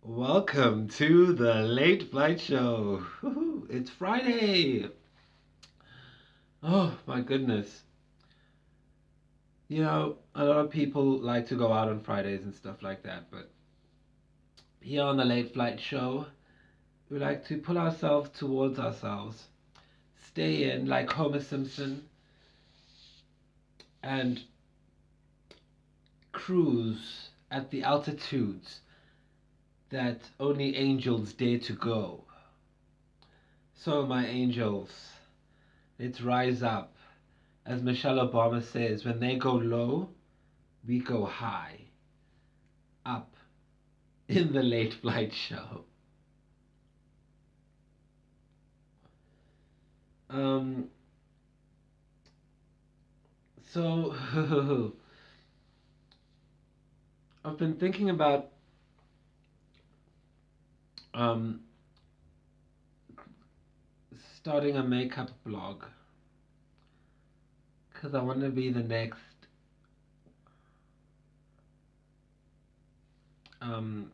Welcome to the Late Flight Show. Woohoo, it's Friday. Oh my goodness. A lot of people like to go out on Fridays and stuff like that, but here on the Late Flight Show, we like to pull ourselves towards ourselves, stay in like Homer Simpson, and cruise at the altitudes that only angels dare to go. So, my angels, let's rise up. As Michelle Obama says, when they go low, we go high. Up in the Late Flight Show. Um, so, I've been thinking about um, starting a makeup blog because I want to be the next um,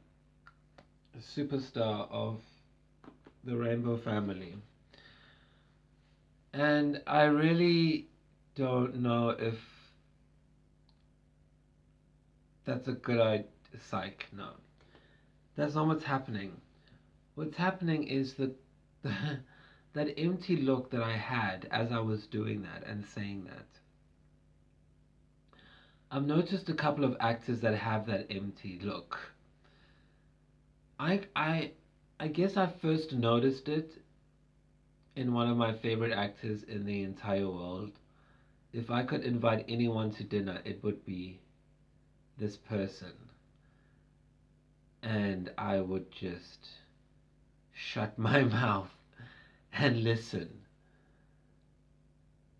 superstar of the Rainbow Family. And I really don't know if that's a good idea. Psych, no. That's not what's happening. What's happening is that empty look that I had as I was doing that and saying that. I've noticed a couple of actors that have that empty look. I I I guess I first noticed it in one of my favorite actors in the entire world. If I could invite anyone to dinner, it would be this person. And I would just shut my mouth and listen.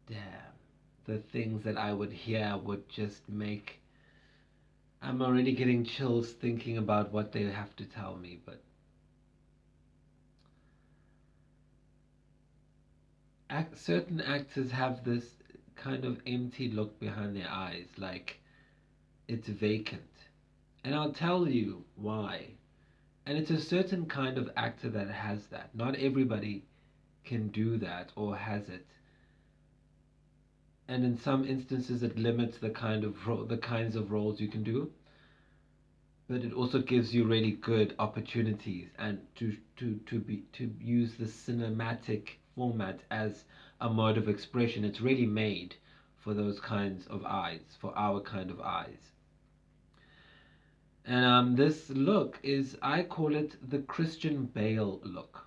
Damn. The things that I would hear would just make. I'm already getting chills thinking about what they have to tell me, but certain actors have this kind of empty look behind their eyes, like it's vacant. And I'll tell you why. And it's a certain kind of actor that has that. Not everybody can do that or has it. And in some instances, it limits the kinds of roles you can do. But it also gives you really good opportunities and to use the cinematic format as a mode of expression. It's really made for those kinds of eyes, for our kind of eyes. And this look is, I call it the Christian Bale look.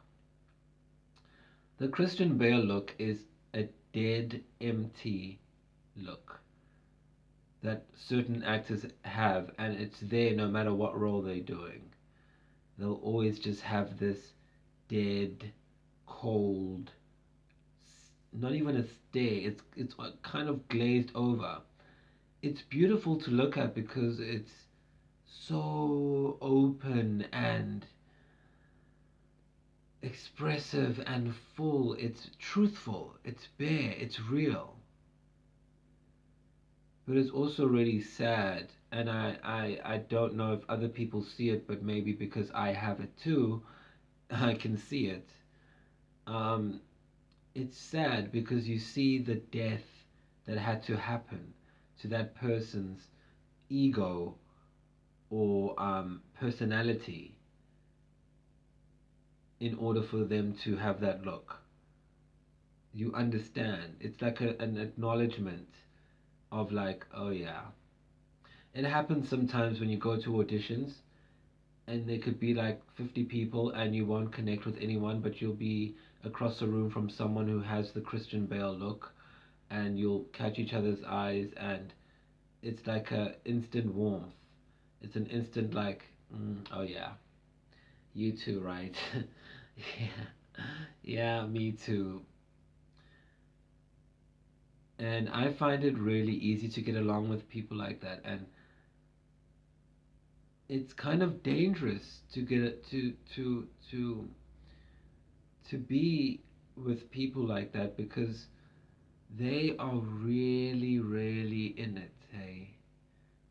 The Christian Bale look is a dead, empty look that certain actors have, and it's there no matter what role they're doing. They'll always just have this dead, cold, not even a stare. It's kind of glazed over. It's beautiful to look at because it's so open and expressive and full. It's truthful. It's bare. It's real. But it's also really sad. And I don't know if other people see it, but maybe because I have it too, I can see it. Um, it's sad because you see the death that had to happen to that person's ego or personality in order for them to have that look. You understand? It's like an acknowledgement of like, oh yeah. It happens sometimes when you go to auditions and there could be like 50 people and you won't connect with anyone, but you'll be across the room from someone who has the Christian Bale look and you'll catch each other's eyes and it's like a instant warmth. It's an instant like, oh yeah, you too, right? Yeah, yeah, me too. And I find it really easy to get along with people like that, and it's kind of dangerous to get to be with people like that because they are really, really in it. Hey,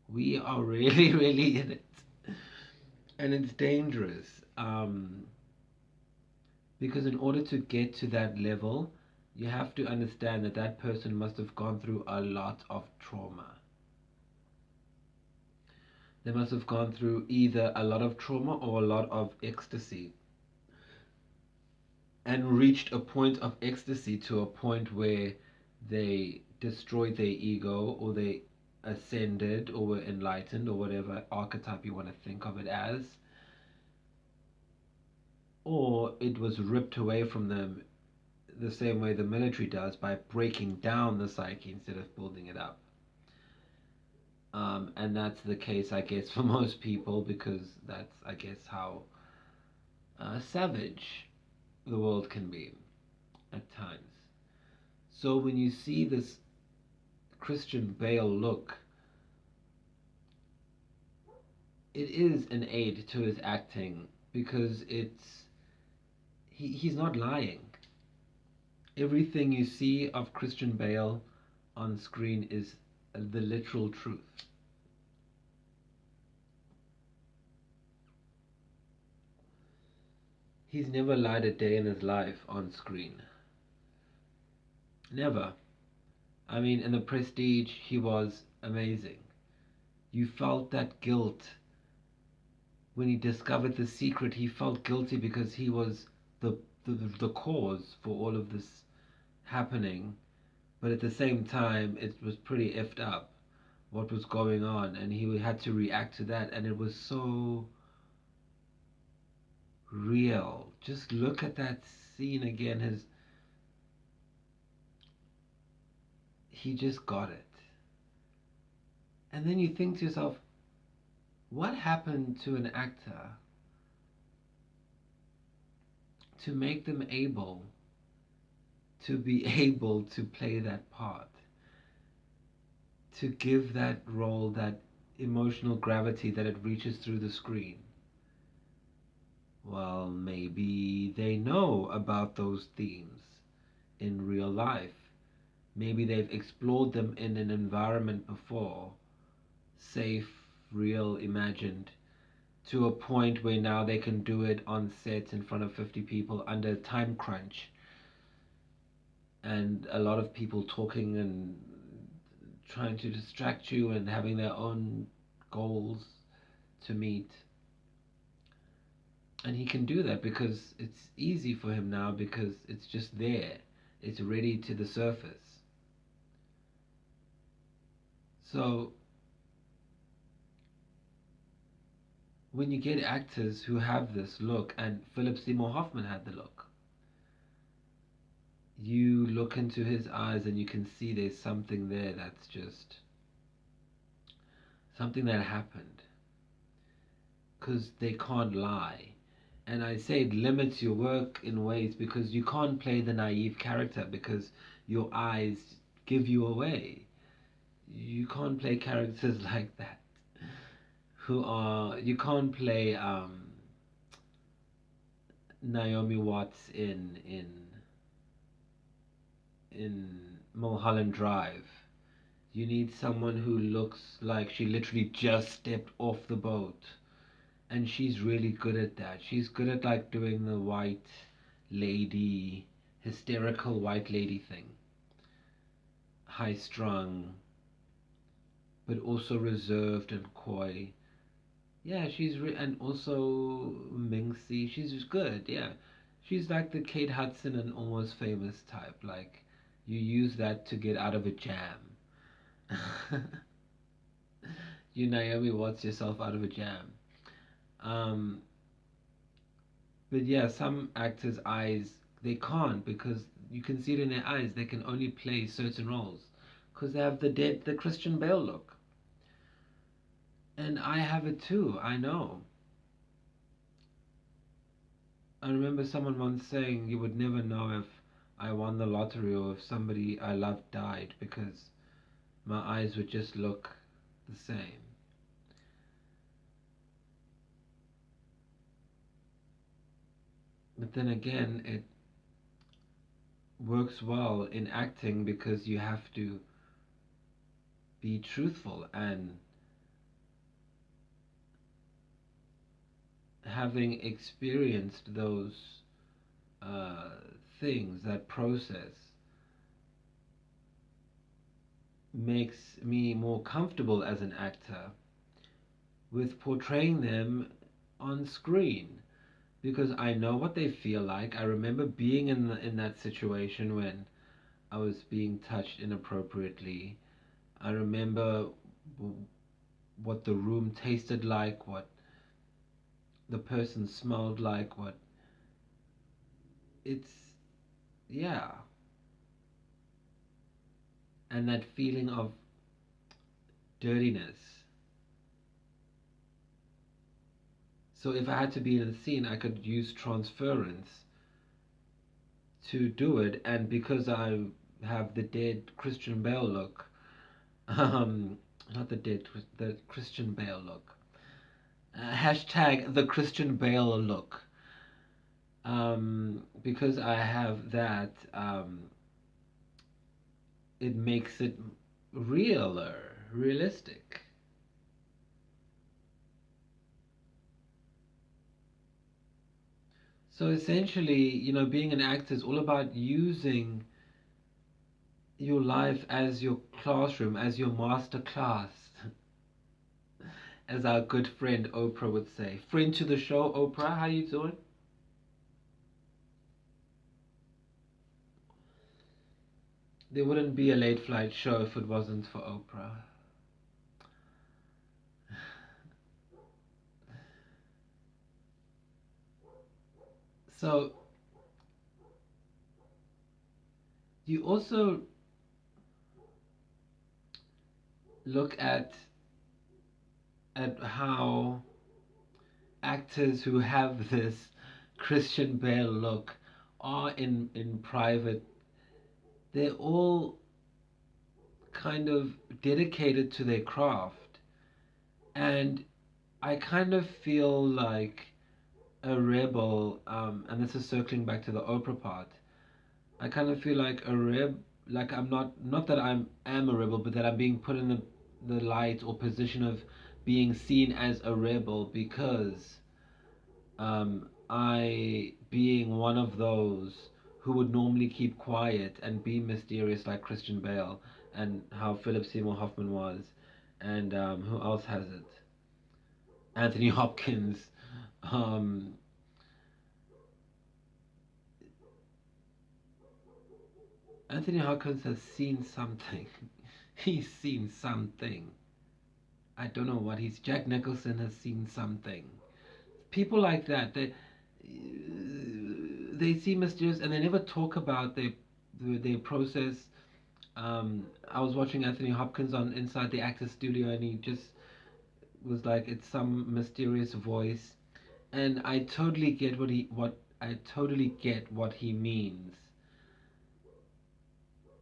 we are really, really in it. And it's dangerous, because in order to get to that level, you have to understand that that person must have gone through a lot of trauma. They must have gone through either a lot of trauma or a lot of ecstasy, and reached a point of ecstasy to a point where they destroyed their ego, or they ascended, or were enlightened, or whatever archetype you want to think of it as, or it was ripped away from them the same way the military does, by breaking down the psyche instead of building it up. And that's the case, I guess, for most people, because that's, I guess, how savage the world can be at times. So when you see this Christian Bale look, it is an aid to his acting, because he's not lying. Everything you see of Christian Bale on screen is the literal truth. He's never lied a day in his life on screen. Never. I mean, in The Prestige, he was amazing. You felt that guilt. When he discovered the secret, he felt guilty because he was the cause for all of this happening. But at the same time, it was pretty effed up what was going on, and he had to react to that, and it was so real. Just look at that scene again. He just got it. And then you think to yourself, what happened to an actor to make them able to be able to play that part, to give that role that emotional gravity that it reaches through the screen? Well, maybe they know about those themes in real life. Maybe they've explored them in an environment before, safe, real, imagined, to a point where now they can do it on set in front of 50 people under time crunch, and a lot of people talking and trying to distract you and having their own goals to meet. And he can do that because it's easy for him now, because it's just there. It's ready to the surface. So when you get actors who have this look, and Philip Seymour Hoffman had the look, you look into his eyes and you can see there's something there that's just something that happened, because they can't lie. And I say it limits your work in ways, because you can't play the naive character, because your eyes give you away. You can't play characters like that, you can't play Naomi Watts in Mulholland Drive. You need someone who looks like she literally just stepped off the boat. And she's really good at that. She's good at like doing the white lady, hysterical white lady thing. High strung, but also reserved and coy. Yeah, and also minxy. She's just good, yeah. She's like the Kate Hudson and Almost Famous type. Like, you use that to get out of a jam. You Naomi Watts yourself out of a jam. Um, but yeah, some actors' eyes, they can't, because you can see it in their eyes. They can only play certain roles because they have the Christian Bale look. And I have it too, I know. I remember someone once saying you would never know if I won the lottery or if somebody I loved died, because my eyes would just look the same. But then again, it works well in acting, because you have to be truthful, and having experienced those things, that process makes me more comfortable as an actor with portraying them on screen, because I know what they feel like. I remember being in that situation when I was being touched inappropriately. I remember what the room tasted like, what the person smelled like, what it's, yeah, and that feeling of dirtiness. So if I had to be in a scene, I could use transference to do it, and because I have the dead Christian Bale look, um, not the dead, the Christian Bale look. Hashtag the Christian Bale look. Because I have that, it makes it realistic. So essentially, being an actor is all about using your life as your classroom, as your master class, as our good friend Oprah would say. Friend to the show, Oprah, how you doing? There wouldn't be a late flight show if it wasn't for Oprah. So you also look at how actors who have this Christian Bale look are in private. They're all kind of dedicated to their craft, and I kind of feel like a rebel, and this is circling back to the Oprah part. I kind of feel like a like I'm not that am a rebel, but that I'm being put in the light or position of being seen as a rebel because I, being one of those who would normally keep quiet and be mysterious like Christian Bale and how Philip Seymour Hoffman was, and who else has it? Anthony Hopkins. Um, Anthony Hopkins has seen something. He's seen something. I don't know what he's. Jack Nicholson has seen something. People like that, they seem mysterious and they never talk about their process. I was watching Anthony Hopkins on Inside the Actors Studio, and he just was like, it's some mysterious voice, and I totally get what he means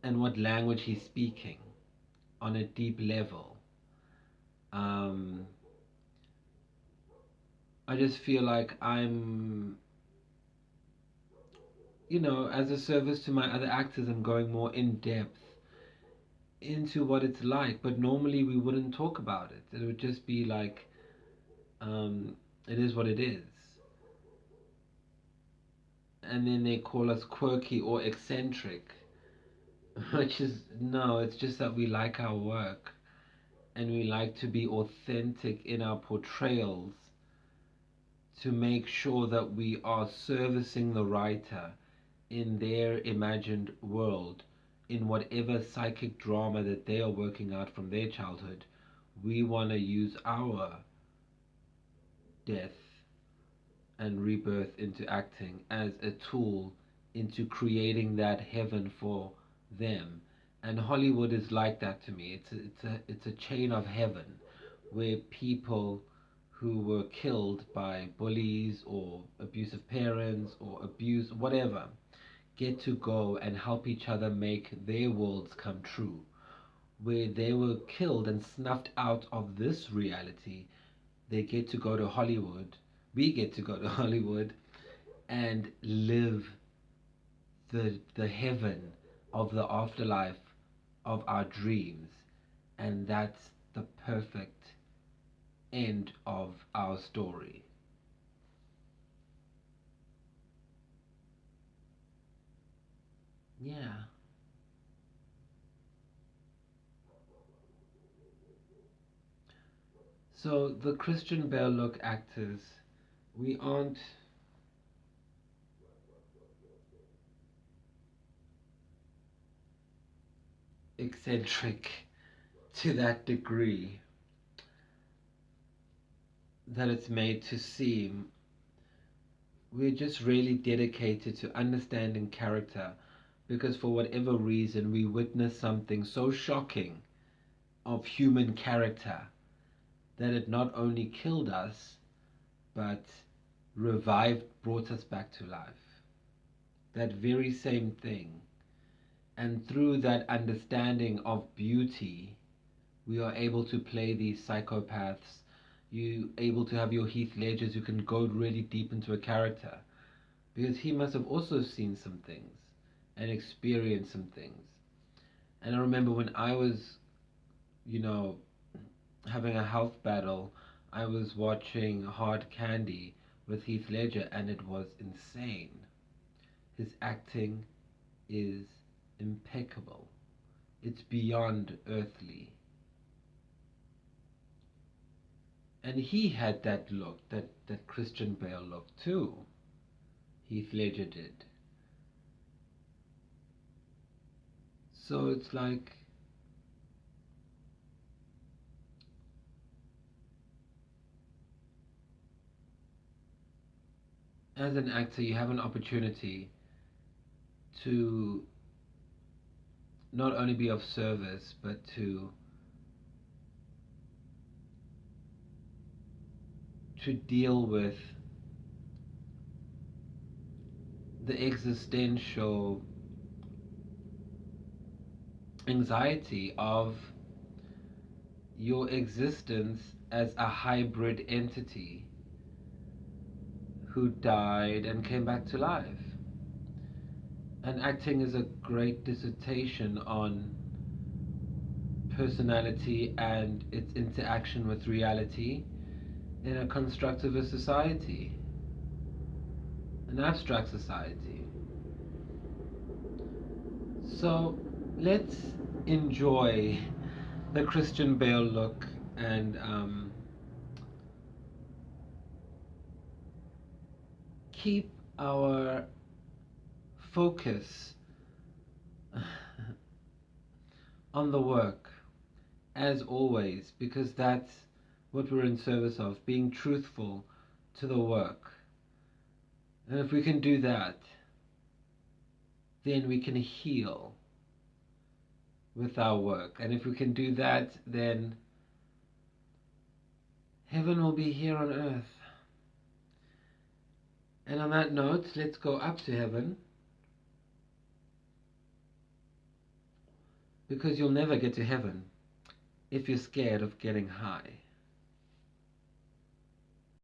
and what language he's speaking on a deep level. Um, I just feel like as a service to my other actors, I'm going more in depth into what it's like, but normally we wouldn't talk about it. It would just be like, it is what it is. And then they call us quirky or eccentric, which is, no, it's just that we like our work and we like to be authentic in our portrayals to make sure that we are servicing the writer in their imagined world, in whatever psychic drama that they are working out from their childhood. We want to use our death and rebirth into acting as a tool into creating that heaven for them. And Hollywood is like that to me. It's a chain of heaven where people who were killed by bullies or abusive parents or abuse, whatever, get to go and help each other make their worlds come true. Where they were killed and snuffed out of this reality, they get to go to Hollywood. We get to go to Hollywood and live the heaven of the afterlife of our dreams. And that's the perfect end of our story. Yeah. So the Christian Bale look actors, we aren't eccentric to that degree that it's made to seem. We're just really dedicated to understanding character because for whatever reason we witnessed something so shocking of human character that it not only killed us but revived, brought us back to life. That very same thing. And through that understanding of beauty, we are able to play these psychopaths. You able to have your Heath Ledgers who can go really deep into a character because he must have also seen some things and experienced some things. And I remember when I was, you know, having a health battle, I was watching Hard Candy with Heath Ledger and it was insane. His acting is impeccable. It's beyond earthly. And he had that look, that Christian Bale look too. Heath Ledger did. So it's like as an actor you have an opportunity to not only be of service but to deal with the existential anxiety of your existence as a hybrid entity who died and came back to life. And acting is a great dissertation on personality and its interaction with reality in a constructivist society, an abstract society. So let's enjoy the Christian Bale look and keep our focus on the work as always, because that's what we're in service of, being truthful to the work. And if we can do that, then we can heal with our work. And if we can do that, then heaven will be here on earth. And on that note, let's go up to heaven, because you'll never get to heaven if you're scared of getting high.